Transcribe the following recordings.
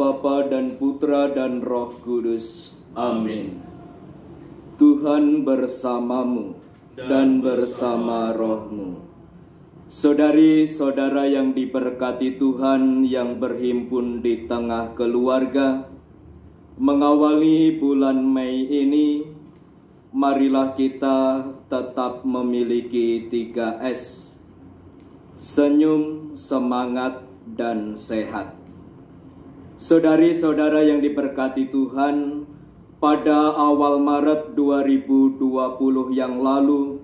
Bapa dan Putra dan Roh Kudus. Amin. Tuhan bersamamu dan bersama rohmu. Saudari-saudara yang diberkati Tuhan yang berhimpun di tengah keluarga, mengawali bulan Mei ini, marilah kita tetap memiliki 3S. Senyum, semangat, dan sehat. Saudari-saudara yang diberkati Tuhan, pada awal Maret 2020 yang lalu,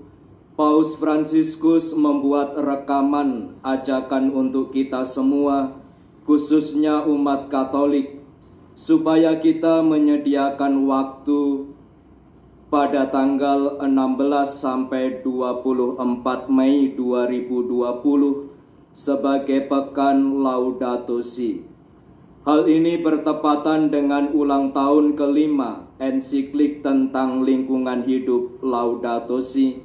Paus Fransiskus membuat rekaman ajakan untuk kita semua, khususnya umat Katolik, supaya kita menyediakan waktu pada tanggal 16 sampai 24 Mei 2020 sebagai Pekan Laudato Si. Hal ini bertepatan dengan ulang tahun kelima ensiklik tentang lingkungan hidup Laudato Si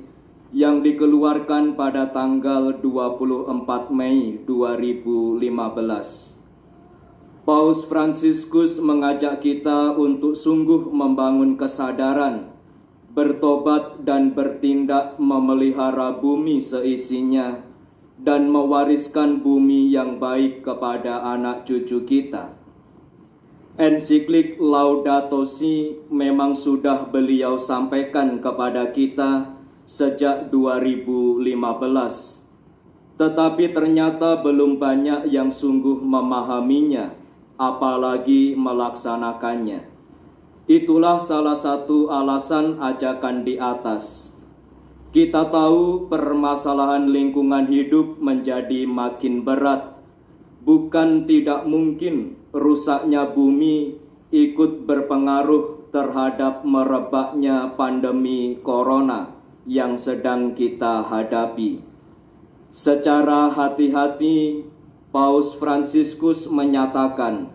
yang dikeluarkan pada tanggal 24 Mei 2015. Paus Fransiskus mengajak kita untuk sungguh membangun kesadaran, bertobat dan bertindak memelihara bumi seisinya, dan mewariskan bumi yang baik kepada anak cucu kita. Ensiklik Laudato Si memang sudah beliau sampaikan kepada kita sejak 2015. Tetapi ternyata belum banyak yang sungguh memahaminya, apalagi melaksanakannya. Itulah salah satu alasan ajakan di atas. Kita tahu permasalahan lingkungan hidup menjadi makin berat. Bukan tidak mungkin rusaknya bumi ikut berpengaruh terhadap merebaknya pandemi corona yang sedang kita hadapi. Secara hati-hati, Paus Fransiskus menyatakan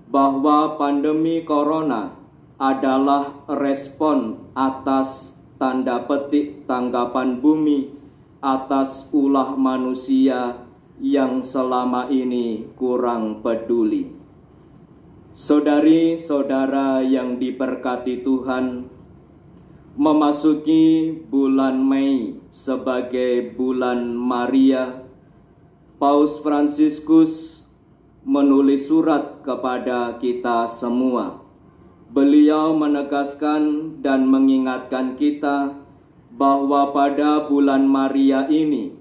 bahwa pandemi corona adalah respon atas tanda petik tanggapan bumi atas ulah manusia yang selama ini kurang peduli. Saudari-saudara yang diberkati Tuhan, memasuki bulan Mei sebagai bulan Maria, Paus Fransiskus menulis surat kepada kita semua. Beliau menegaskan dan mengingatkan kita bahwa pada bulan Maria ini,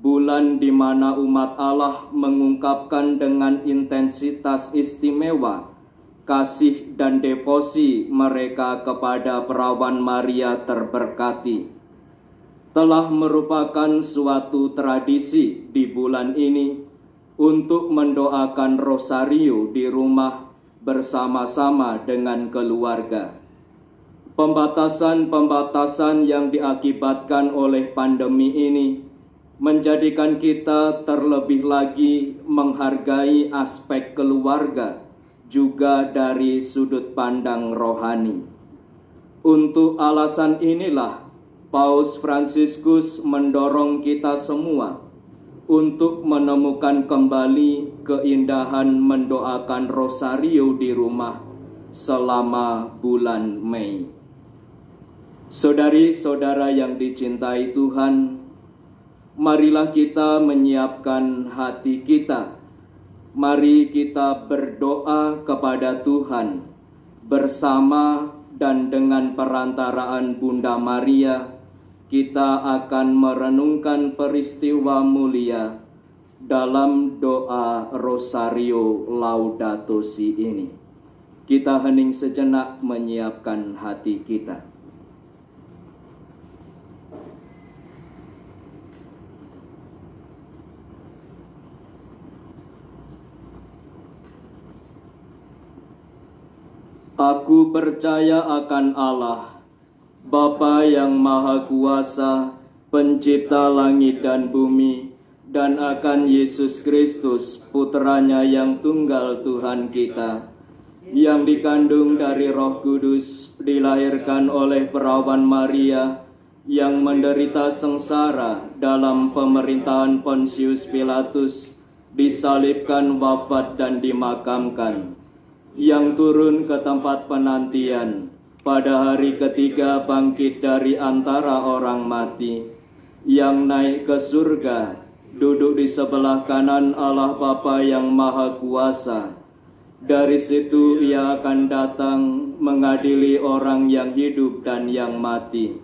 bulan di mana umat Allah mengungkapkan dengan intensitas istimewa kasih dan devosi mereka kepada perawan Maria terberkati, telah merupakan suatu tradisi di bulan ini untuk mendoakan rosario di rumah bersama-sama dengan keluarga. Pembatasan-pembatasan yang diakibatkan oleh pandemi ini menjadikan kita terlebih lagi menghargai aspek keluarga juga dari sudut pandang rohani. Untuk alasan inilah Paus Fransiskus mendorong kita semua untuk menemukan kembali keindahan mendoakan rosario di rumah selama bulan Mei. Saudari-saudara yang dicintai Tuhan, marilah kita menyiapkan hati kita. Mari kita berdoa kepada Tuhan bersama dan dengan perantaraan Bunda Maria. Kita akan merenungkan peristiwa mulia dalam doa rosario Laudato Si ini. Kita hening sejenak menyiapkan hati kita. Aku percaya akan Allah, Bapa yang Maha Kuasa, Pencipta langit dan bumi, dan akan Yesus Kristus, Putranya yang tunggal Tuhan kita, yang dikandung dari Roh Kudus, dilahirkan oleh perawan Maria, yang menderita sengsara dalam pemerintahan Pontius Pilatus, disalibkan, wafat dan dimakamkan, yang turun ke tempat penantian, pada hari ketiga bangkit dari antara orang mati, yang naik ke surga, duduk di sebelah kanan Allah Bapa yang Maha Kuasa. Dari situ ia akan datang mengadili orang yang hidup dan yang mati.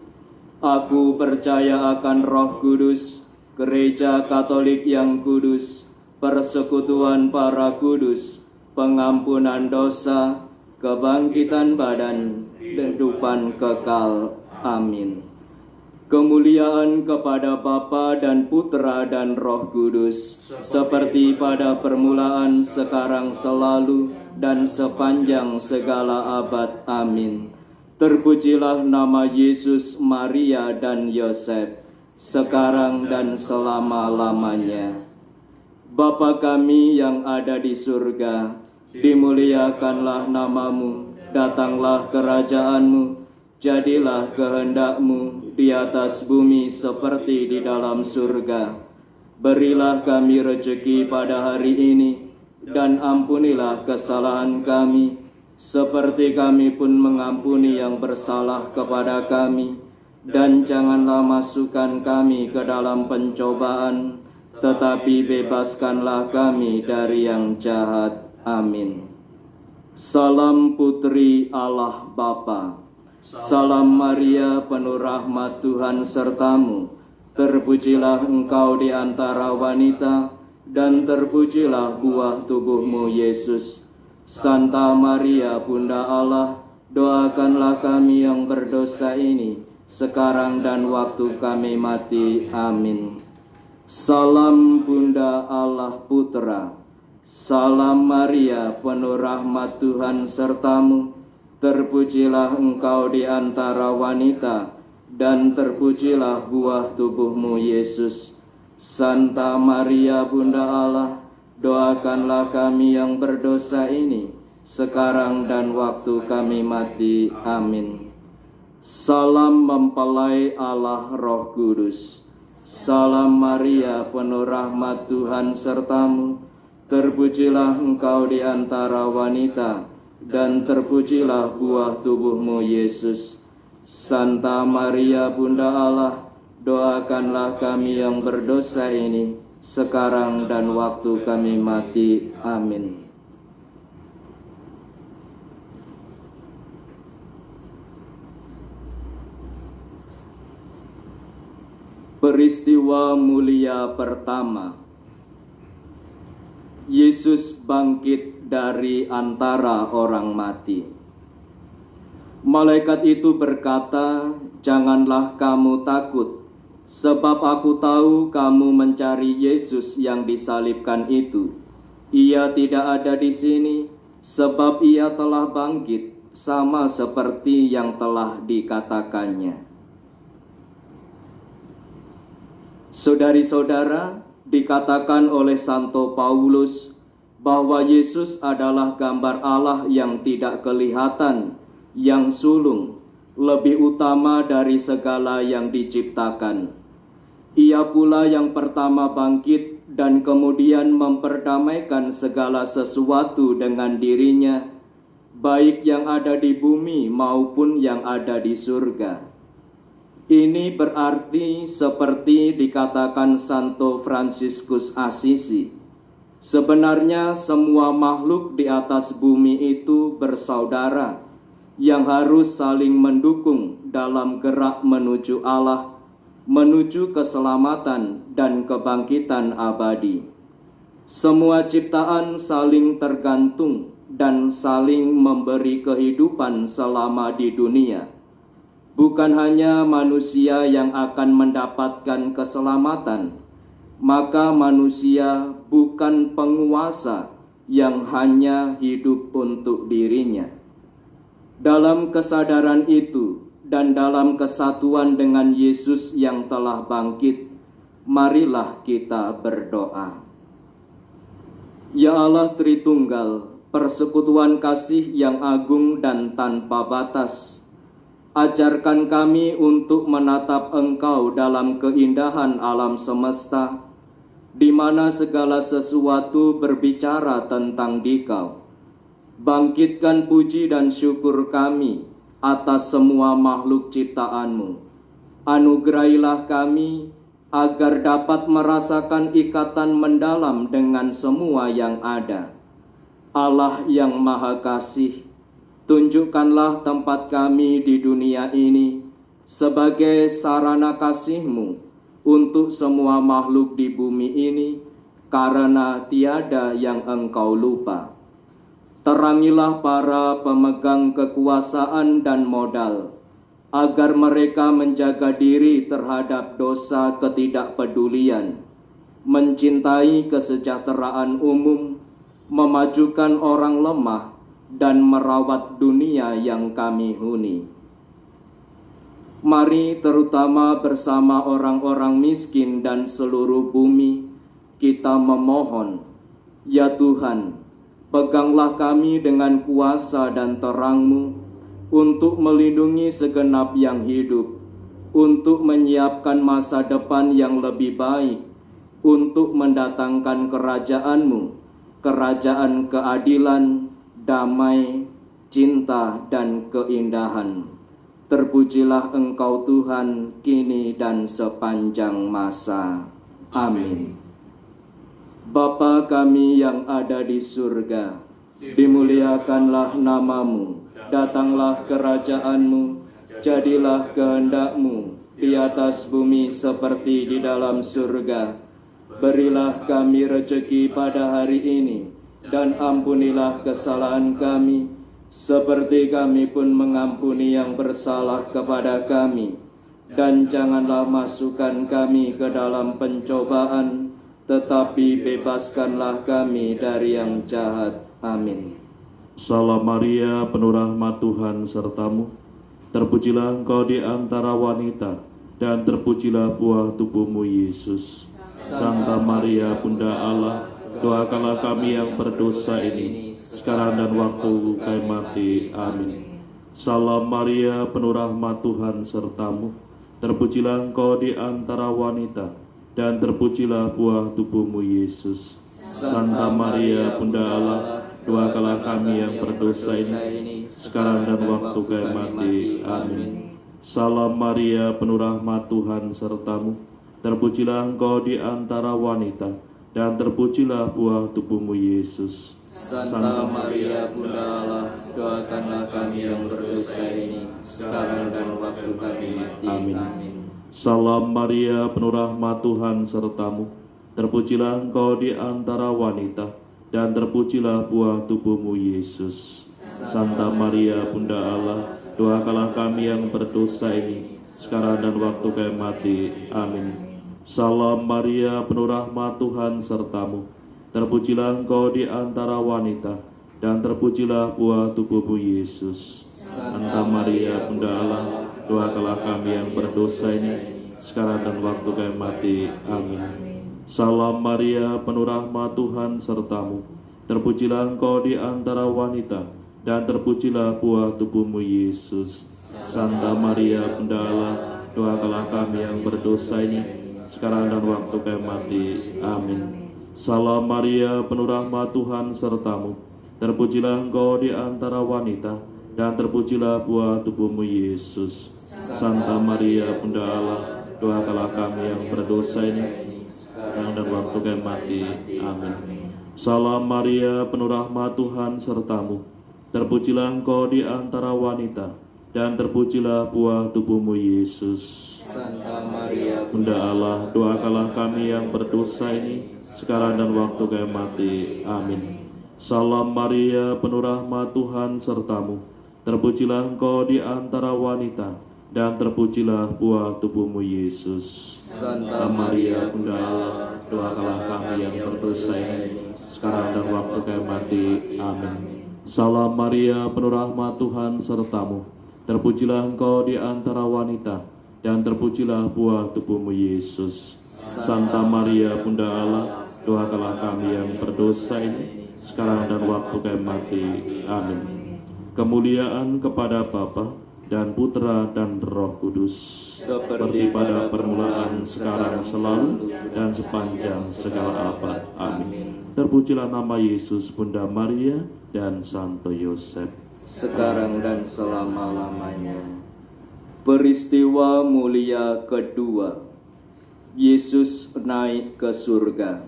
Aku percaya akan Roh Kudus, Gereja Katolik yang kudus, persekutuan para kudus, pengampunan dosa, kebangkitan badan, kehidupan kekal. Amin. Kemuliaan kepada Bapa dan Putra dan Roh Kudus, seperti pada permulaan, sekarang, selalu, dan sepanjang segala abad. Amin. Terpujilah nama Yesus, Maria, dan Yosef, sekarang dan selama-lamanya. Bapa kami yang ada di surga, dimuliakanlah namamu, datanglah kerajaanmu, jadilah kehendak-Mu di atas bumi seperti di dalam surga. Berilah kami rezeki pada hari ini, dan ampunilah kesalahan kami, seperti kami pun mengampuni yang bersalah kepada kami. Dan janganlah masukkan kami ke dalam pencobaan, tetapi bebaskanlah kami dari yang jahat. Amin. Salam Putri Allah Bapa. Salam Maria, penuh rahmat Tuhan sertamu. Terpujilah engkau di antara wanita, dan terpujilah buah tubuhmu Yesus. Santa Maria, Bunda Allah, doakanlah kami yang berdosa ini, sekarang dan waktu kami mati. Amin. Salam Bunda Allah Putra. Salam Maria, penuh rahmat Tuhan sertamu. Terpujilah engkau di antara wanita, dan terpujilah buah tubuhmu Yesus. Santa Maria, Bunda Allah, doakanlah kami yang berdosa ini, sekarang dan waktu kami mati. Amin. Salam mempelai Allah Roh Kudus. Salam Maria, penuh rahmat Tuhan sertamu. Terpujilah engkau di antara wanita, dan terpujilah buah tubuhmu Yesus. Santa Maria, Bunda Allah, doakanlah kami yang berdosa ini, sekarang dan waktu kami mati. Amin. Peristiwa mulia pertama. Yesus bangkit dari antara orang mati. Malaikat itu berkata, "Janganlah kamu takut, sebab aku tahu kamu mencari Yesus yang disalibkan itu. Ia tidak ada di sini, sebab ia telah bangkit, sama seperti yang telah dikatakannya." Saudari-saudara, dikatakan oleh Santo Paulus bahwa Yesus adalah gambar Allah yang tidak kelihatan, yang sulung, lebih utama dari segala yang diciptakan. Ia pula yang pertama bangkit dan kemudian memperdamaikan segala sesuatu dengan dirinya, baik yang ada di bumi maupun yang ada di surga. Ini berarti seperti dikatakan Santo Fransiskus Assisi, sebenarnya semua makhluk di atas bumi itu bersaudara, yang harus saling mendukung dalam gerak menuju Allah, menuju keselamatan dan kebangkitan abadi. Semua ciptaan saling tergantung dan saling memberi kehidupan selama di dunia. Bukan hanya manusia yang akan mendapatkan keselamatan, maka manusia bukan penguasa yang hanya hidup untuk dirinya. Dalam kesadaran itu dan dalam kesatuan dengan Yesus yang telah bangkit, marilah kita berdoa. Ya Allah Tritunggal, persekutuan kasih yang agung dan tanpa batas, ajarkan kami untuk menatap Engkau dalam keindahan alam semesta, di mana segala sesuatu berbicara tentang Dikau. Bangkitkan puji dan syukur kami atas semua makhluk ciptaan-Mu. Anugerahilah kami agar dapat merasakan ikatan mendalam dengan semua yang ada. Allah yang Maha Kasih, tunjukkanlah tempat kami di dunia ini sebagai sarana kasih-Mu untuk semua makhluk di bumi ini, karena tiada yang Engkau lupa. Terangilah para pemegang kekuasaan dan modal, agar mereka menjaga diri terhadap dosa ketidakpedulian, mencintai kesejahteraan umum, memajukan orang lemah, dan merawat dunia yang kami huni. Mari terutama bersama orang-orang miskin dan seluruh bumi, kita memohon, ya Tuhan, peganglah kami dengan kuasa dan terang-Mu untuk melindungi segenap yang hidup, untuk menyiapkan masa depan yang lebih baik, untuk mendatangkan kerajaan-Mu, kerajaan keadilan, damai, cinta, dan keindahan. Terpujilah Engkau Tuhan, kini dan sepanjang masa. Amin. Bapa kami yang ada di surga, dimuliakanlah nama-Mu, datanglah kerajaan-Mu, jadilah kehendak-Mu di atas bumi seperti di dalam surga. Berilah kami rejeki pada hari ini, dan ampunilah kesalahan kami, seperti kami pun mengampuni yang bersalah kepada kami. Dan janganlah masukkan kami ke dalam pencobaan, tetapi bebaskanlah kami dari yang jahat. Amin. Salam Maria, penuh rahmat Tuhan sertamu. Terpujilah Engkau di antara wanita, dan terpujilah buah tubuhmu Yesus. Santa Maria, Bunda Allah, doakanlah kami yang berdosa ini, sekarang dan waktu kami mati. Amin. Salam Maria, penuh rahmat Tuhan sertamu. Terpujilah Engkau di antara wanita, dan terpujilah buah tubuhmu Yesus. Santa Maria, Bunda Allah, doakanlah kami yang berdosa ini, sekarang dan waktu kami mati. Amin. Salam Maria, penuh rahmat Tuhan sertamu. Terpujilah Engkau di antara wanita, dan terpujilah buah tubuhmu Yesus. Santa Maria, Bunda Allah, doakanlah kami yang berdosa ini, sekarang dan waktu kami mati. Amin. Salam Maria, penuh rahmat Tuhan sertamu. Terpujilah Engkau di antara wanita, dan terpujilah buah tubuhmu Yesus. Santa Maria, Bunda Allah, doakanlah kami yang berdosa ini, sekarang dan waktu kami mati. Amin. Salam Maria, penuh rahmat Tuhan sertamu. Terpujilah Engkau di antara wanita, dan terpujilah buah tubuhmu Yesus. Santa Maria, Bunda Allah, doakanlah kami yang berdosa ini, sekarang dan waktu kami mati. Amin. Salam Maria, penuh rahmat Tuhan sertamu. Terpujilah Engkau di antara wanita, dan terpujilah buah tubuhmu Yesus. Santa Maria, Bunda Allah, doakanlah kami yang berdosa ini, sekarang dan waktu kami mati. Amin. Salam Maria, penuh rahmat Tuhan sertamu. Terpujilah Engkau di antara wanita, dan terpujilah buah tubuhmu Yesus. Santa Maria, Bunda Allah, doakanlah kami yang berdosa ini, sekarang dan waktu kami mati. Amin. Salam Maria, penuh rahmat Tuhan sertamu. Terpujilah Engkau di antara wanita, dan terpujilah buah tubuhmu Yesus. Santa Maria, Bunda Allah, doakanlah kami yang berdosa ini, sekarang dan waktu kami mati. Amin. Salam Maria, penuh rahmat Tuhan sertamu. Terpujilah Engkau di antara wanita, dan terpujilah buah tubuhmu Yesus. Santa Maria, Bunda Allah, doakanlah kami yang berdosa ini, sekarang dan waktu kami mati. Amin. Salam Maria, penuh rahmat Tuhan sertamu. Terpujilah Engkau di antara wanita, dan terpujilah buah tubuhmu Yesus. Santa Maria, Bunda Allah, doakanlah kami yang berdosa ini, sekarang dan waktu kami mati. Amin. Kemuliaan kepada Bapa dan Putra dan Roh Kudus, seperti pada permulaan, sekarang, selalu, dan sepanjang segala abad. Amin. Terpujilah nama Yesus, Bunda Maria, dan Santo Yosef, sekarang dan selama-lamanya. Peristiwa mulia kedua, Yesus naik ke surga.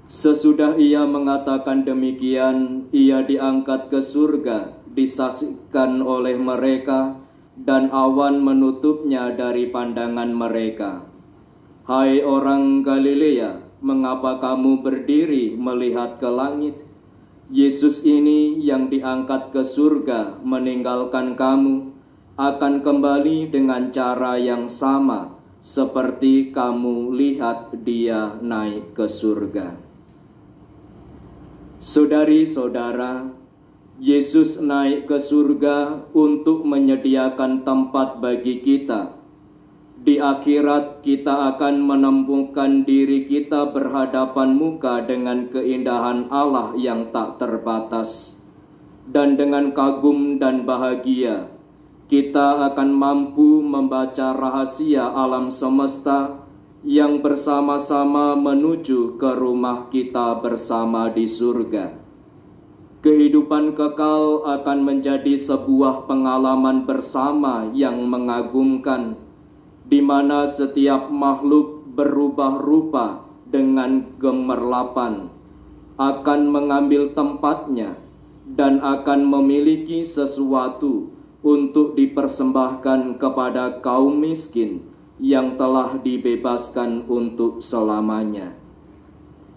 Sesudah ia mengatakan demikian, ia diangkat ke surga, disaksikan oleh mereka, dan awan menutupnya dari pandangan mereka. Hai orang Galilea, mengapa kamu berdiri melihat ke langit? Yesus ini yang diangkat ke surga meninggalkan kamu, akan kembali dengan cara yang sama seperti kamu lihat dia naik ke surga. Saudari-saudara, Yesus naik ke surga untuk menyediakan tempat bagi kita. Di akhirat kita akan menemukan diri kita berhadapan muka dengan keindahan Allah yang tak terbatas. Dan dengan kagum dan bahagia, kita akan mampu membaca rahasia alam semesta yang bersama-sama menuju ke rumah kita bersama di surga. Kehidupan kekal akan menjadi sebuah pengalaman bersama yang mengagumkan, di mana setiap makhluk berubah rupa dengan gemerlapan, akan mengambil tempatnya, dan akan memiliki sesuatu untuk dipersembahkan kepada kaum miskin yang telah dibebaskan untuk selamanya.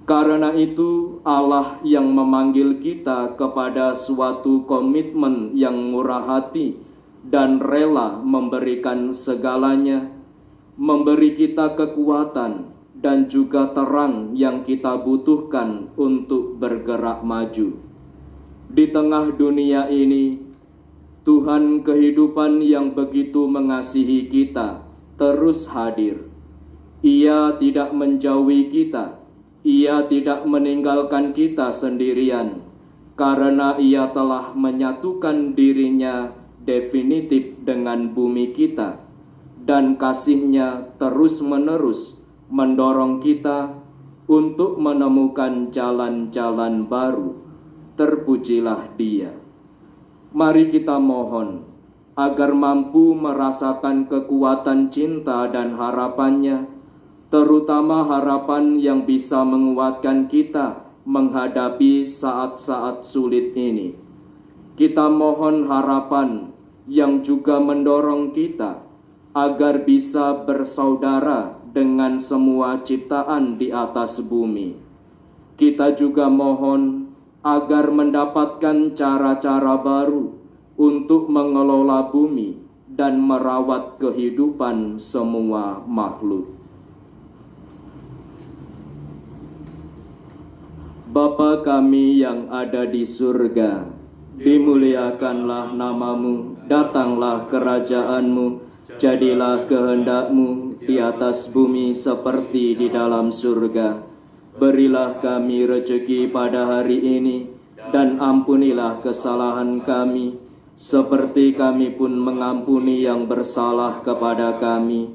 Karena itu, Allah yang memanggil kita kepada suatu komitmen yang murah hati dan rela memberikan segalanya, memberi kita kekuatan dan juga terang yang kita butuhkan untuk bergerak maju. Di tengah dunia ini, Tuhan kehidupan yang begitu mengasihi kita terus hadir. Ia tidak menjauhi kita. Ia tidak meninggalkan kita sendirian, karena ia telah menyatukan dirinya definitif dengan bumi kita, dan kasih-Nya terus-menerus mendorong kita untuk menemukan jalan-jalan baru. Terpujilah Dia. Mari kita mohon agar mampu merasakan kekuatan cinta dan harapan-Nya, terutama harapan yang bisa menguatkan kita menghadapi saat-saat sulit ini. Kita mohon harapan yang juga mendorong kita agar bisa bersaudara dengan semua ciptaan di atas bumi. Kita juga mohon agar mendapatkan cara-cara baru untuk mengelola bumi dan merawat kehidupan semua makhluk. Bapa kami yang ada di surga, dimuliakanlah nama-Mu, datanglah kerajaan-Mu, jadilah kehendak-Mu di atas bumi seperti di dalam surga. Berilah kami rezeki pada hari ini, dan ampunilah kesalahan kami, seperti kami pun mengampuni yang bersalah kepada kami.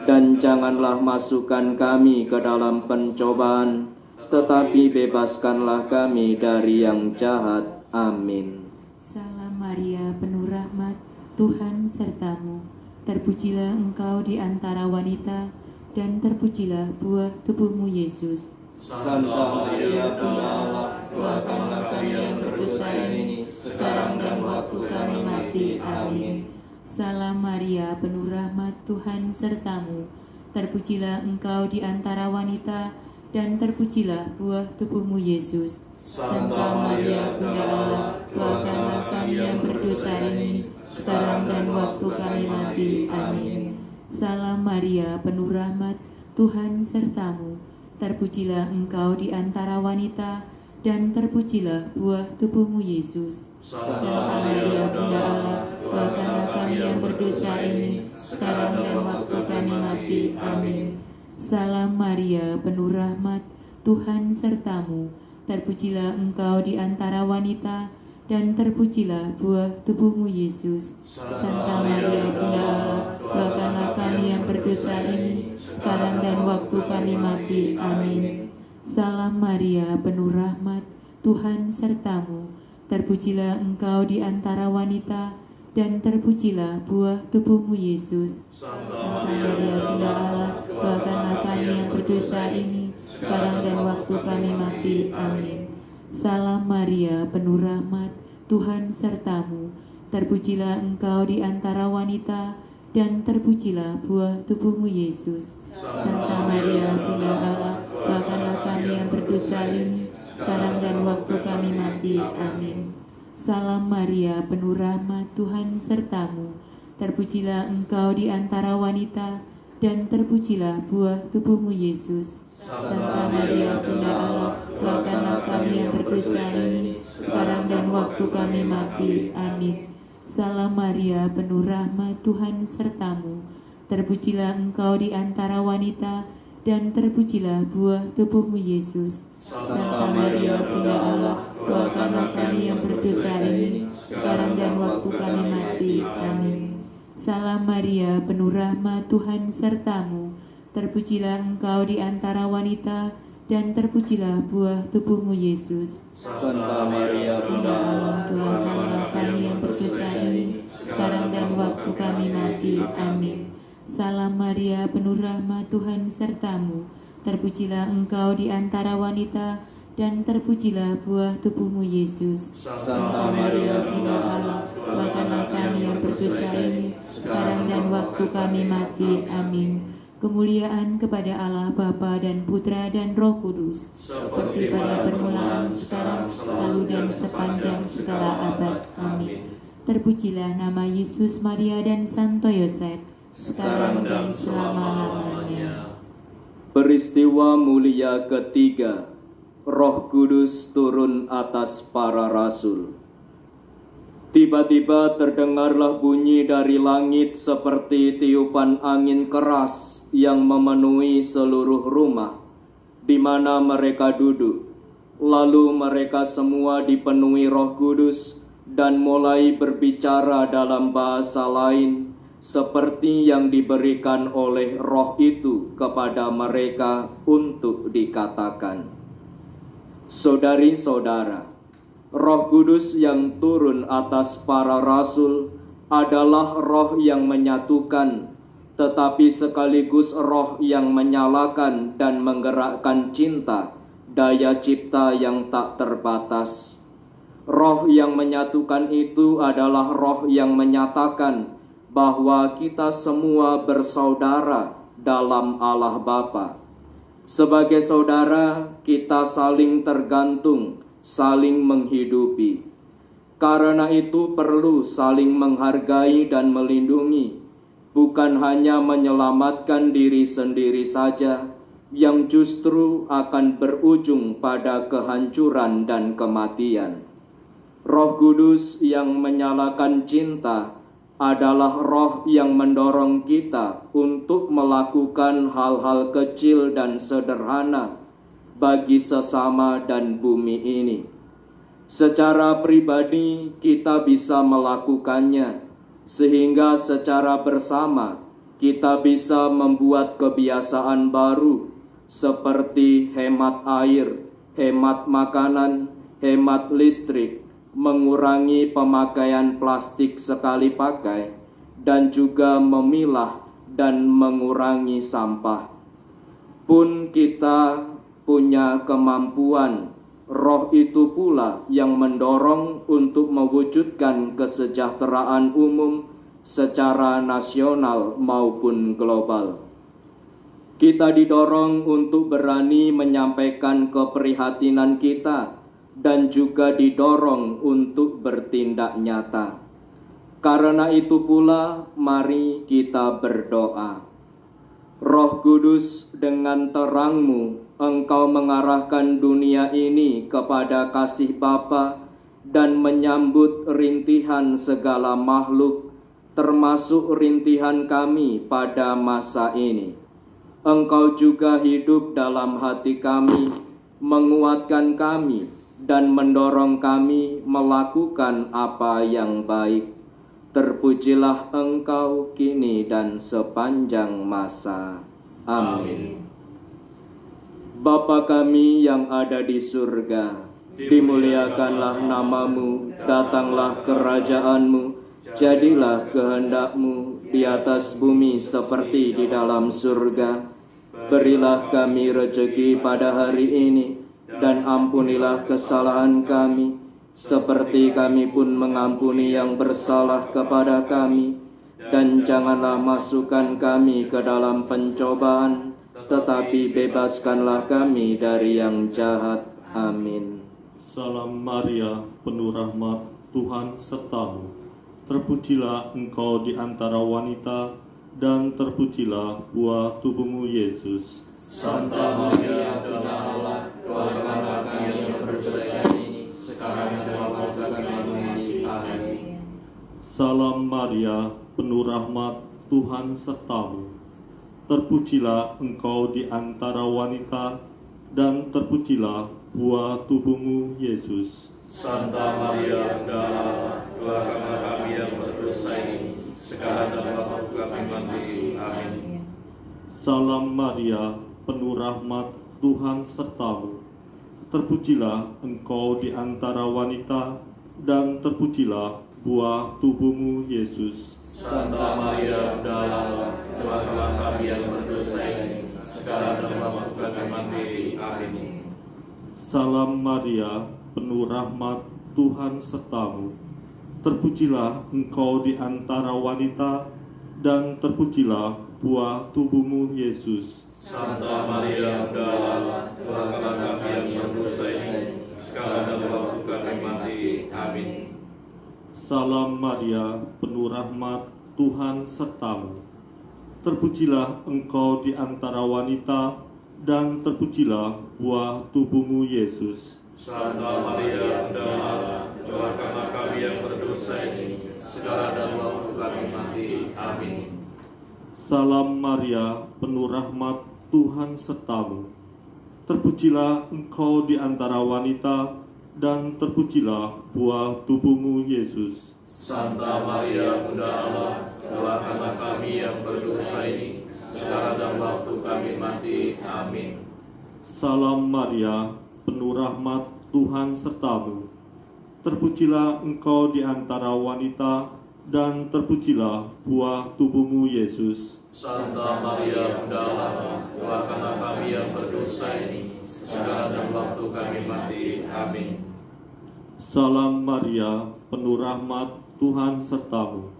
Dan janganlah masukkan kami ke dalam pencobaan, tetapi bebaskanlah kami dari yang jahat. Amin. Salam Maria, penuh rahmat, Tuhan sertamu. Terpujilah engkau di antara wanita, dan terpujilah buah tubuhmu Yesus. Santa Maria, Bunda Allah, doakanlah kami yang berdosa ini, sekarang dan waktu kami mati. Amin. Salam Maria, penuh rahmat, Tuhan sertamu. Terpujilah engkau di antara wanita, dan terpujilah buah tubuhmu Yesus. Santa Maria, Bunda Allah, doakanlah kami yang berdosa ini, sekarang dan waktu kami mati. Amin. Salam Maria, penuh rahmat, Tuhan sertamu. Terpujilah engkau di antara wanita, dan terpujilah buah tubuhmu Yesus. Santa Maria, Bunda Allah, doakanlah kami yang berdosa ini, sekarang dan waktu kami mati. Amin. Salam Maria, penuh rahmat, Tuhan sertamu. Terpujilah engkau di antara wanita, dan terpujilah buah tubuhmu Yesus. Santa Maria Bunda Allah, doakanlah kami yang berdosa ini, sekarang dan waktu kami mati. Amin. Salam Maria, penuh rahmat, Tuhan sertamu. Terpujilah engkau di antara wanita, dan terpujilah buah tubuhmu Yesus. Santa Maria Bunda Allah, doakanlah kami yang berdosa ini, sekarang dan waktu kami mati. Amin. Salam Maria, penuh rahmat, Tuhan sertamu. Terpujilah engkau di antara wanita, dan terpujilah buah tubuhmu Yesus. Santa Maria Bunda Allah, doakanlah kami yang berdosa ini, sekarang dan waktu kami mati. Amin. Salam Maria, penuh rahmat, Tuhan sertamu. Terpujilah engkau di antara wanita, dan terpujilah buah tubuhmu Yesus. Santa Maria Bunda Allah, doakanlah kami yang berdosa ini, sekarang dan waktu kami mati. Amin. Salam Maria, penuh rahmat, Tuhan sertamu. Terpujilah engkau di antara wanita, dan terpujilah buah tubuhmu Yesus. Santa Maria Bunda Allah, doakanlah kami yang berdosa ini, sekarang dan waktu kami mati. Amin. Salam Maria, penuh rahmat, Tuhan sertamu. Terpujilah engkau di antara wanita, dan terpujilah buah tubuhmu Yesus. Santa Maria Bunda Allah, doakanlah kami yang berdosa ini, sekarang dan waktu kami mati. Amin. Salam Maria, penuh rahmat, Tuhan sertamu. Terpujilah engkau di antara wanita, dan terpujilah buah tubuhmu Yesus. Santa Maria Bunda Allah, doakanlah kami yang berdosa ini, sekarang dan waktu kami mati. Amin. Kemuliaan kepada Allah Bapa dan Putra dan Roh Kudus, seperti pada permulaan, sekarang, selalu dan sepanjang segala abad. Amin. Terpujilah nama Yesus, Maria dan Santo Yosef, sekarang dan selama-lamanya. Peristiwa mulia ketiga, Roh Kudus turun atas para rasul. Tiba-tiba terdengarlah bunyi dari langit seperti tiupan angin keras yang memenuhi seluruh rumah di mana mereka duduk. Lalu mereka semua dipenuhi Roh Kudus dan mulai berbicara dalam bahasa lain seperti yang diberikan oleh Roh itu kepada mereka untuk dikatakan. Saudari-saudara, Roh Kudus yang turun atas para rasul adalah Roh yang menyatukan, tetapi sekaligus Roh yang menyalakan dan menggerakkan cinta, daya cipta yang tak terbatas. Roh yang menyatukan itu adalah Roh yang menyatakan bahwa kita semua bersaudara dalam Allah Bapa. Sebagai saudara, kita saling tergantung, saling menghidupi. Karena itu perlu saling menghargai dan melindungi, bukan hanya menyelamatkan diri sendiri saja, yang justru akan berujung pada kehancuran dan kematian. Roh Kudus yang menyalakan cinta adalah Roh yang mendorong kita untuk melakukan hal-hal kecil dan sederhana bagi sesama dan bumi ini. Secara pribadi kita bisa melakukannya, sehingga secara bersama kita bisa membuat kebiasaan baru seperti hemat air, hemat makanan, hemat listrik, mengurangi pemakaian plastik sekali pakai, dan juga memilah dan mengurangi sampah. Pun kita punya kemampuan, Roh itu pula yang mendorong untuk mewujudkan kesejahteraan umum secara nasional maupun global. Kita didorong untuk berani menyampaikan keprihatinan kita dan juga didorong untuk bertindak nyata. Karena itu pula, mari kita berdoa. Roh Kudus, dengan terang-Mu, Engkau mengarahkan dunia ini kepada kasih Bapa dan menyambut rintihan segala makhluk, termasuk rintihan kami pada masa ini. Engkau juga hidup dalam hati kami, menguatkan kami, dan mendorong kami melakukan apa yang baik. Terpujilah Engkau kini dan sepanjang masa. Amin. Bapa kami yang ada di surga, dimuliakanlah namamu, datanglah kerajaan-Mu, jadilah kehendak-Mu di atas bumi seperti di dalam surga. Berilah kami rejeki pada hari ini, dan ampunilah kesalahan kami, seperti kami pun mengampuni yang bersalah kepada kami. Dan janganlah masukkan kami ke dalam pencobaan, tetapi bebaskanlah kami dari yang jahat. Amin. Salam Maria, penuh rahmat, Tuhan sertamu. Terpujilah engkau di antara wanita, dan terpujilah buah tubuhmu Yesus. Santa Maria, Bunda Allah, doakanlah kami yang berdosa ini, sekarang dan waktu kami mati. Amin. Salam Maria, penuh rahmat, Tuhan sertamu. Terpujilah engkau di antara wanita, dan terpujilah buah tubuhmu Yesus. Santa Maria, Bunda Allah, doakanlah kami yang berdosa ini, sekarang dan waktu kami mati. Amin. Salam Maria, penuh rahmat, Tuhan sertamu. Terpujilah engkau di antara wanita, dan terpujilah buah tubuhmu Yesus. Santa Maria, Bunda Allah, doakanlah kami yang berdosa ini, sekarang dan waktu kami mati. Amin. Salam Maria, penuh rahmat, Tuhan sertamu. Terpujilah engkau di antara wanita, dan terpujilah buah tubuhmu Yesus. Santa Maria, Bunda Allah, doakanlah kami yang berdosa ini, sekarang dan waktu kami mati. Amin. Salam Maria, penuh rahmat, Tuhan sertamu. Terpujilah engkau di antara wanita, dan terpujilah buah tubuhmu Yesus. Santa Maria, Bunda Allah, doakanlah kami yang berdosa ini, sekarang dan waktu kami mati. Amin. Salam Maria, penuh rahmat, Tuhan sertamu. Terpujilah engkau di antara wanita, dan terpujilah buah tubuhmu Yesus. Santa Maria, Bunda Allah, doakanlah kami yang berdosa ini, sekarang dan waktu kami mati. Amin. Salam Maria, penuh rahmat, Tuhan sertamu. Terpujilah engkau di antara wanita, dan terpujilah buah tubuhmu Yesus. Santa Maria, Bunda Allah, doakanlah kami yang berdosa ini, sekarang dan waktu kami mati. Amin. Salam Maria, penuh rahmat, Tuhan sertamu.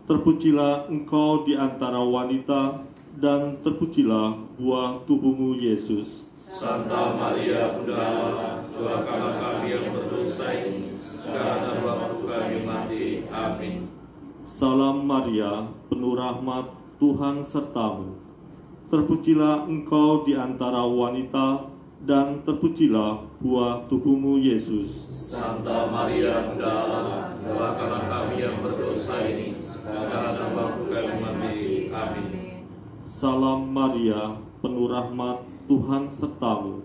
Terpujilah engkau di antara wanita, dan terpujilah buah tubuhmu Yesus. Santa Maria, Bunda Allah, doakanlah kami yang berdosa ini, sekarang dan waktu kami mati. Amin. Salam Maria, penuh rahmat, Tuhan sertamu. Terpujilah engkau di antara wanita, dan terpujilah buah tubuhmu Yesus. Santa Maria, Bunda Allah, doakanlah kami yang berdosa ini, sekarang dan waktu kami mati. Amin. Salam Maria, penuh rahmat, Tuhan sertamu.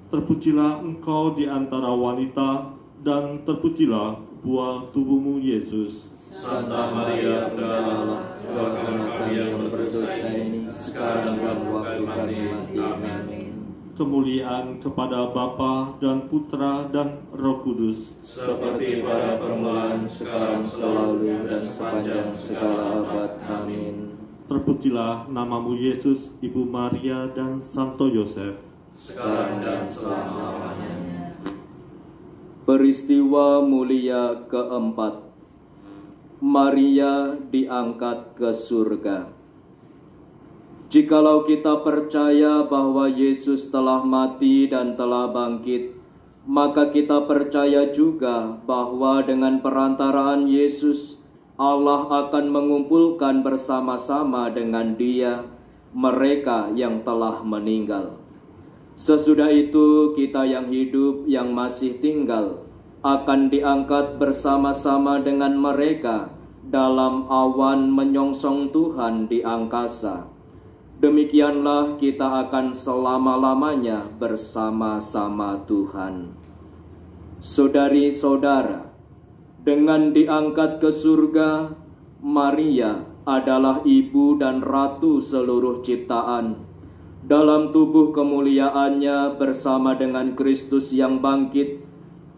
Terpujilah engkau di antara wanita, dan terpujilah buah tubuhmu Yesus. Santa Maria, Bunda Allah, doakanlah kami yang berdosa ini, sekarang dan waktu kami mati. Amin. Kemuliaan kepada Bapa dan Putra dan Roh Kudus, seperti pada permulaan, sekarang, selalu, dan sepanjang segala abad. Amin. Terpujilah namamu Yesus, Ibu Maria dan Santo Yosef, sekarang dan selama-lamanya. Peristiwa mulia keempat, Maria diangkat ke surga. Jikalau kita percaya bahwa Yesus telah mati dan telah bangkit, maka kita percaya juga bahwa dengan perantaraan Yesus, Allah akan mengumpulkan bersama-sama dengan Dia mereka yang telah meninggal. Sesudah itu, kita yang hidup yang masih tinggal akan diangkat bersama-sama dengan mereka dalam awan menyongsong Tuhan di angkasa. Demikianlah kita akan selama-lamanya bersama-sama Tuhan. Saudari-saudara, dengan diangkat ke surga, Maria adalah ibu dan ratu seluruh ciptaan. Dalam tubuh kemuliaannya bersama dengan Kristus yang bangkit,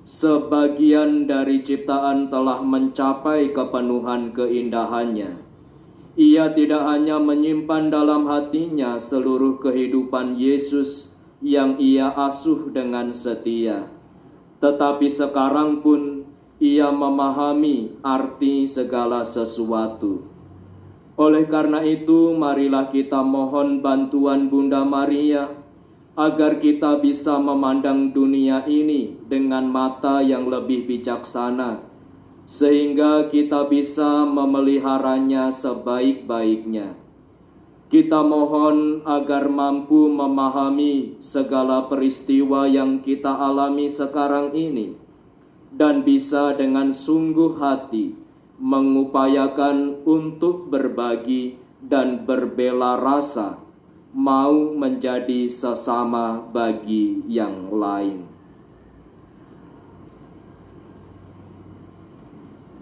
sebagian dari ciptaan telah mencapai kepenuhan keindahannya. Ia tidak hanya menyimpan dalam hatinya seluruh kehidupan Yesus yang ia asuh dengan setia, tetapi sekarang pun ia memahami arti segala sesuatu. Oleh karena itu, marilah kita mohon bantuan Bunda Maria, agar kita bisa memandang dunia ini dengan mata yang lebih bijaksana, sehingga kita bisa memeliharanya sebaik-baiknya. Kita mohon agar mampu memahami segala peristiwa yang kita alami sekarang ini, dan bisa dengan sungguh hati mengupayakan untuk berbagi dan berbela rasa, mau menjadi sesama bagi yang lain.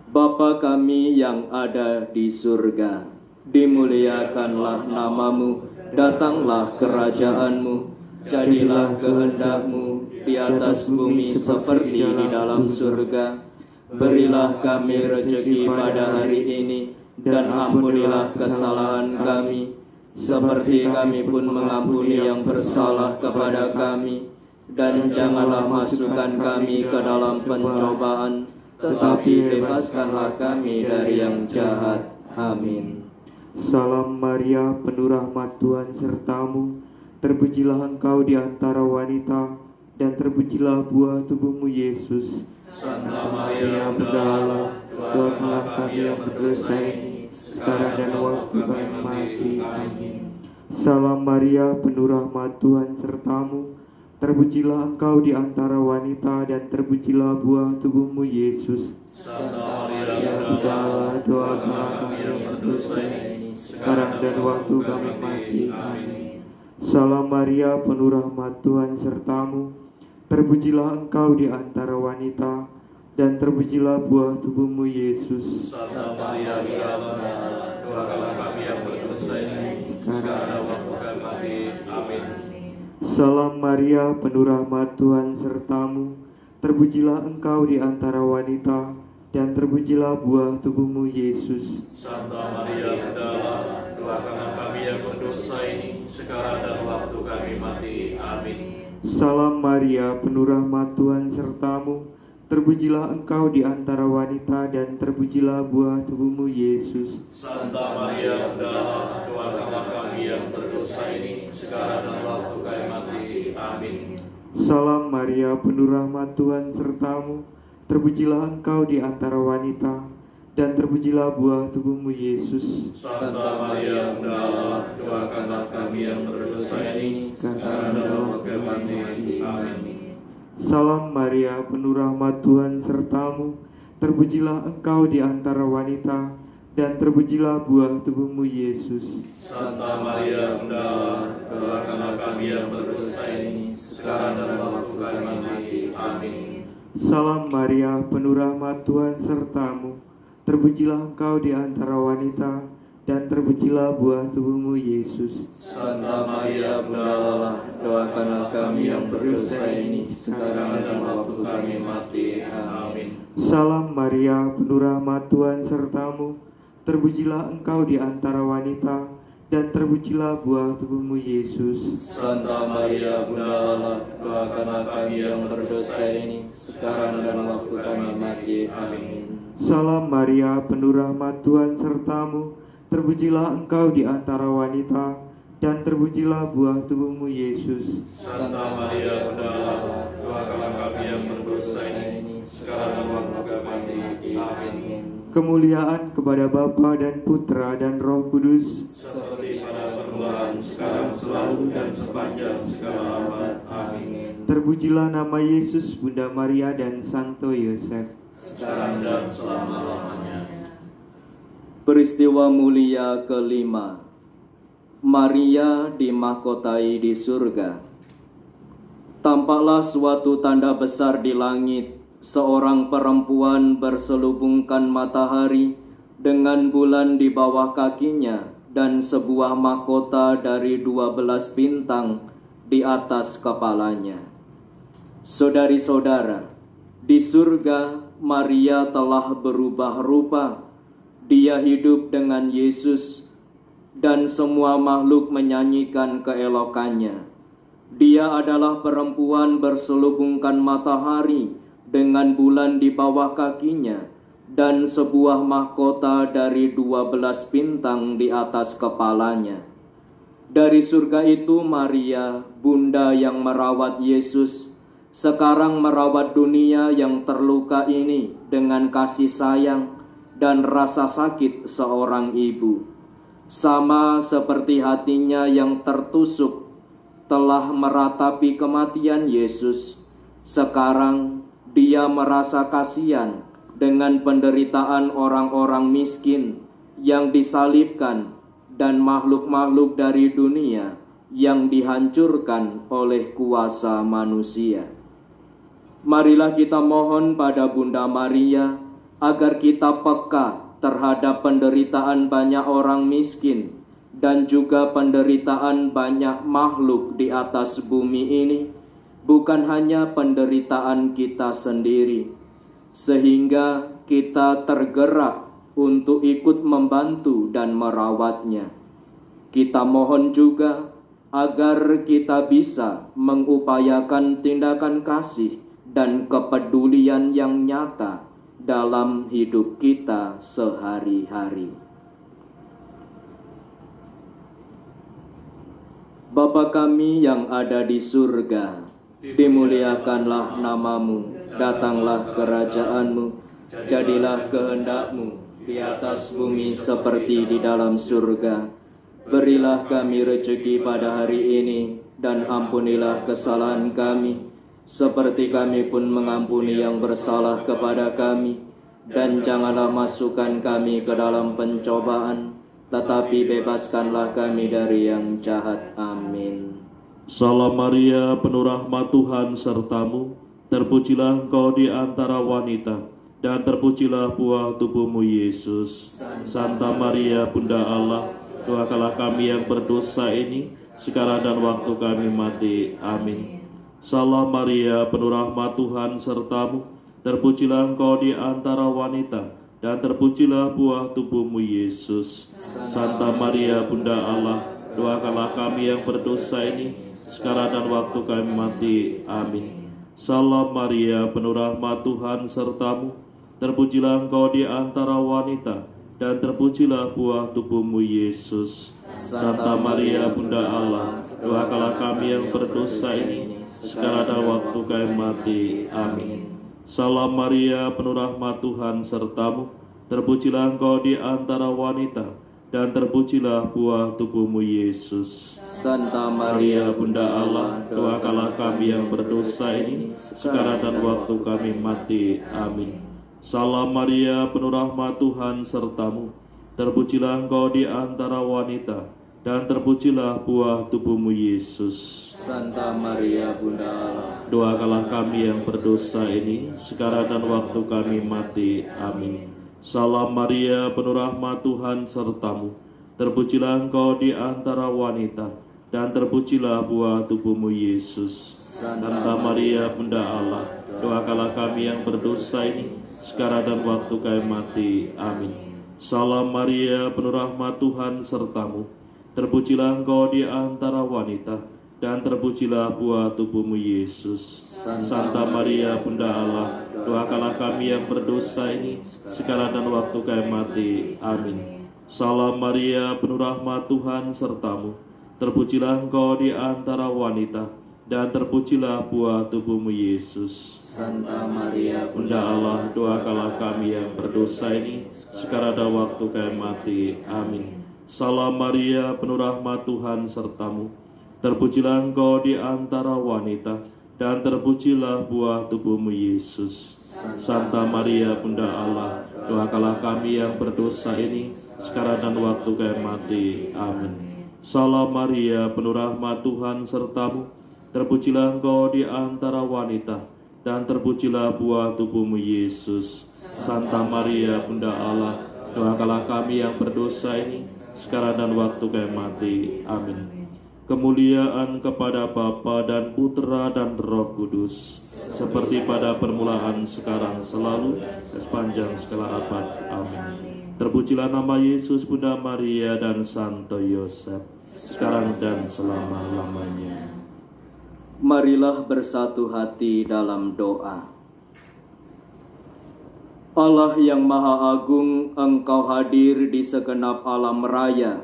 Bapa kami yang ada di surga, dimuliakanlah namamu, datanglah kerajaanmu, jadilah kehendak-Mu di atas bumi seperti di dalam surga. Berilah kami rezeki pada hari ini, dan ampunilah kesalahan kami, seperti kami pun mengampuni yang bersalah kepada kami. Dan janganlah masukkan kami ke dalam pencobaan, tetapi bebaskanlah kami dari yang jahat. Amin. Salam Maria, penuh rahmat, Tuhan sertamu. Terpujilah engkau di antara wanita, dan terpujilah buah tubuhmu Yesus. Santa Maria, Bunda Allah, doakanlah kami yang berdosa ini, sekarang dan waktu kami mati. Amin. Salam Maria, penuh rahmat, Tuhan sertamu. Terpujilah engkau di antara wanita, dan terpujilah buah tubuhmu Yesus. Santa Maria, Bunda Allah, doakanlah kami yang berdosa ini, sekarang dan waktu kami mati. Amin. Salam Maria, penuh rahmat, Tuhan sertamu. Terpujilah engkau di antara wanita, dan terpujilah buah tubuhmu Yesus. Santa Maria, Bunda Allah, doakanlah kami yang berdosa ini, sekarang dan waktu kami mati. Amin. Salam Maria, penuh rahmat, Tuhan sertamu. Terpujilah engkau di antara wanita, dan terpujilah buah tubuhmu Yesus. Santa Maria, Bunda Allah, doakanlah kami yang berdosa ini, sekarang dan waktu kami mati. Amin. Salam Maria, penuh rahmat, Tuhan sertamu. Terpujilah engkau di antara wanita, dan terpujilah buah tubuhmu Yesus. Santa Maria, Bunda Allah, doakanlah kami yang berdosa ini, sekarang dan waktu kami mati. Amin. Salam Maria, penuh rahmat, Tuhan sertamu. Terpujilah engkau di antara wanita, dan terpujilah buah tubuhmu Yesus. Santa Maria, Bunda Allah, doakanlah kami yang berdosa ini, sekarang dan waktu kami mati. Amin. Salam Maria, penuh rahmat, Tuhan sertamu. Terpujilah engkau di antara wanita, dan terpujilah buah tubuhmu Yesus. Santa Maria, Bunda Allah, doakanlah kami yang berdosa ini, sekarang dan waktu kami mati. Amin. Salam Maria, penuh rahmat, Tuhan sertamu. Terpujilah engkau di antara wanita, dan terpujilah buah tubuhmu Yesus. Santa Maria, Bunda Allah, doakanlah kami yang berdosa ini, sekarang dan waktu kami mati. Amin. Salam Maria, penuh rahmat, Tuhan sertamu. Terpujilah engkau di antara wanita, dan terpujilah buah tubuhmu Yesus. Santa Maria, Bunda Allah, doakanlah kami yang berdosa ini, sekarang dan waktu kami mati. Amin. Salam Maria, penuh rahmat, Tuhan sertamu. Terpujilah engkau di antara wanita, dan terpujilah buah tubuhmu Yesus. Santa Maria, Bunda Allah, doakanlah kami yang berdosa ini, sekarang dan waktu kami mati. Amin. Kemuliaan kepada Bapa dan Putra dan Roh Kudus, Seperti pada permulaan, sekarang, selalu, dan sepanjang segala abad. Amin. terpujilah nama Yesus, Bunda Maria, dan Santo Yosef. Sekarang dan selama-lamanya. Peristiwa mulia kelima, Maria dimahkotai di surga. Tampaklah suatu tanda besar di langit, seorang perempuan berselubungkan matahari dengan bulan di bawah kakinya dan sebuah mahkota dari 12 bintang di atas kepalanya. Saudari-saudara, di surga Maria telah berubah rupa. Dia hidup dengan Yesus dan semua makhluk menyanyikan keelokannya. Dia adalah perempuan berselubungkan matahari dengan bulan di bawah kakinya dan sebuah mahkota dari 12 bintang di atas kepalanya. Dari surga itu Maria, bunda yang merawat Yesus, sekarang merawat dunia yang terluka ini dengan kasih sayang dan rasa sakit seorang ibu. Sama seperti hatinya yang tertusuk telah meratapi kematian Yesus, sekarang dia merasa kasihan dengan penderitaan orang-orang miskin yang disalibkan dan makhluk-makhluk dari dunia yang dihancurkan oleh kuasa manusia. Marilah kita mohon pada Bunda Maria agar kita peka terhadap penderitaan banyak orang miskin dan juga penderitaan banyak makhluk di atas bumi ini, bukan hanya penderitaan kita sendiri, sehingga kita tergerak untuk ikut membantu dan merawatnya. Kita mohon juga agar kita bisa mengupayakan tindakan kasih dan kepedulian yang nyata dalam hidup kita sehari-hari. Bapa kami yang ada di surga, dimuliakanlah namamu, datanglah kerajaanmu, jadilah kehendak-Mu di atas bumi seperti di dalam surga. Berilah kami rezeki pada hari ini, dan ampunilah kesalahan kami, seperti kami pun mengampuni yang bersalah kepada kami. Dan janganlah masukkan kami ke dalam pencobaan, tetapi bebaskanlah kami dari yang jahat. Amin. Salam Maria, penuh rahmat Tuhan sertamu, terpujilah engkau di antara wanita, dan terpujilah buah tubuhmu Yesus. Santa Maria, Bunda Allah, doakanlah kami yang berdosa ini, sekarang dan waktu kami mati. Amin. Salam Maria, penuh rahmat Tuhan sertamu, terpujilah engkau di antara wanita, dan terpujilah buah tubuhmu Yesus. Santa Maria, Bunda Allah, doakanlah kami yang berdosa ini, sekarang dan waktu kami mati. Amin. Salam Maria, penuh rahmat Tuhan sertamu, terpujilah engkau di antara wanita, dan terpujilah buah tubuhmu Yesus. Santa Maria, Bunda Allah, doakanlah kami yang berdosa ini, sekarang dan waktu kami mati. Amin. Salam Maria, penuh rahmat Tuhan sertamu, terpujilah engkau di antara wanita, dan terpujilah buah tubuhmu Yesus. Santa Maria, Bunda Allah, doakanlah kami yang berdosa ini, sekarang dan waktu kami mati. Amin. Salam Maria, penuh rahmat Tuhan sertamu, terpujilah engkau di antara wanita, dan terpujilah buah tubuhmu Yesus. Santa Maria, Bunda Allah, doakanlah kami yang berdosa ini, sekarang dan waktu kami mati. Amin. Salam Maria, penuh rahmat Tuhan sertamu, terpujilah engkau di antara wanita, dan terpujilah buah tubuhmu Yesus. Santa Maria, Bunda Allah, doakanlah kami yang berdosa ini, sekarang dan waktu kami mati. Amin. Salam Maria, penuh rahmat Tuhan sertamu, terpujilah engkau di antara wanita, dan terpujilah buah tubuhmu Yesus. Santa Maria, Bunda Allah, doakanlah kami yang berdosa ini, sekarang dan waktu kami mati. Amin. Salam Maria, penuh rahmat Tuhan sertamu, terpujilah engkau di antara wanita, dan terpujilah buah tubuhmu Yesus. Santa Maria, Bunda Allah, doakanlah kami yang berdosa ini, sekarang dan waktu kami mati. Amin. Salam Maria, penuh rahmat Tuhan sertamu, terpujilah engkau di antara wanita, dan terpujilah buah tubuhmu Yesus. Santa Maria, Bunda Allah, doakanlah kami yang berdosa ini, sekarang dan waktu kami mati. Amin. Salam Maria, penuh rahmat Tuhan sertamu, terpujilah engkau di antara wanita, dan terpujilah buah tubuhmu Yesus. Santa Maria Bunda Allah, doakanlah kami yang berdosa ini, sekarang dan waktu kami mati. Amin. Kemuliaan kepada Bapa dan Putra dan Roh Kudus, seperti pada permulaan, sekarang, selalu, sepanjang segala abad. Amin. Terpujilah nama Yesus, Bunda Maria dan Santo Yosef, sekarang dan selama-lamanya. Marilah bersatu hati dalam doa. Allah yang Maha Agung, Engkau hadir di segenap alam raya.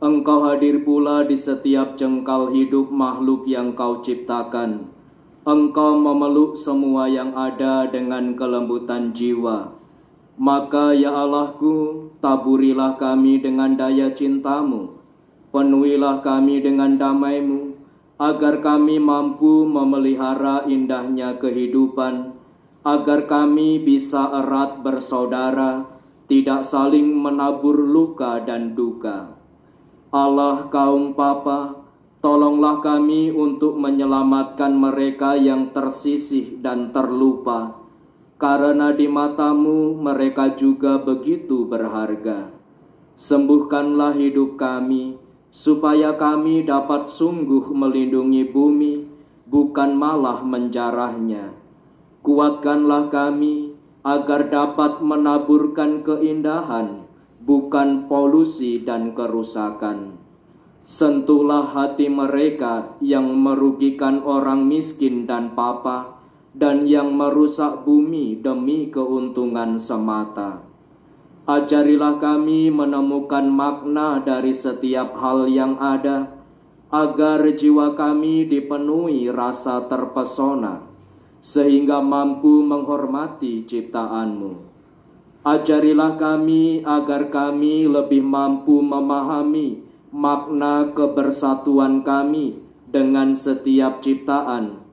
Engkau hadir pula di setiap jengkal hidup makhluk yang Kau ciptakan. Engkau memeluk semua yang ada dengan kelembutan jiwa. Maka ya Allahku, taburilah kami dengan daya cinta-Mu. Penuhilah kami dengan damai-Mu, agar kami mampu memelihara indahnya kehidupan, agar kami bisa erat bersaudara, tidak saling menabur luka dan duka. Allah kaum Papa, tolonglah kami untuk menyelamatkan mereka yang tersisih dan terlupa, karena di mata-Mu mereka juga begitu berharga. Sembuhkanlah hidup kami, supaya kami dapat sungguh melindungi bumi, bukan malah menjarahnya. Kuatkanlah kami, agar dapat menaburkan keindahan, bukan polusi dan kerusakan. Sentuhlah hati mereka yang merugikan orang miskin dan papa, dan yang merusak bumi demi keuntungan semata. Ajarilah kami menemukan makna dari setiap hal yang ada, agar jiwa kami dipenuhi rasa terpesona, sehingga mampu menghormati ciptaan-Mu. Ajarilah kami agar kami lebih mampu memahami makna kebersatuan kami dengan setiap ciptaan,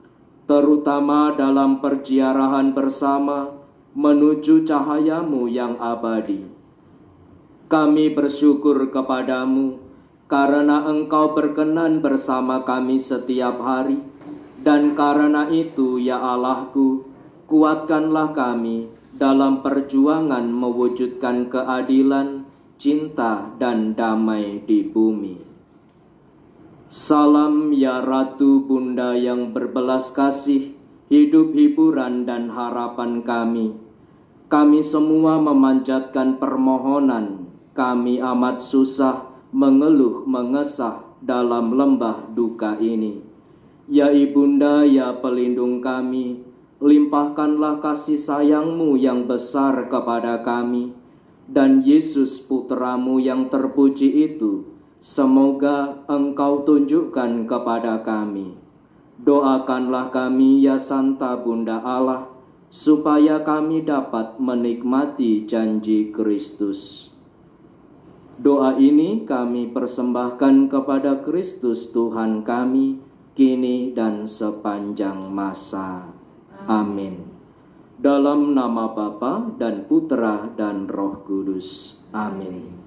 terutama dalam perziarahan bersama menuju cahaya-Mu yang abadi. Kami bersyukur kepada-Mu karena Engkau berkenan bersama kami setiap hari, dan karena itu ya Allahku, kuatkanlah kami dalam perjuangan mewujudkan keadilan, cinta, dan damai di bumi. Salam ya Ratu Bunda yang berbelas kasih, hidup, hiburan, dan harapan kami. Kami semua memanjatkan permohonan, kami amat susah, mengeluh, mengesah dalam lembah duka ini. Ya Ibunda, ya pelindung kami, limpahkanlah kasih sayang-Mu yang besar kepada kami, dan Yesus Putra-Mu yang terpuji itu, semoga Engkau tunjukkan kepada kami. Doakanlah kami ya Santa Bunda Allah, supaya kami dapat menikmati janji Kristus. Doa ini kami persembahkan kepada Kristus Tuhan kami, kini dan sepanjang masa. Amin. Dalam nama Bapa dan Putra dan Roh Kudus. Amin.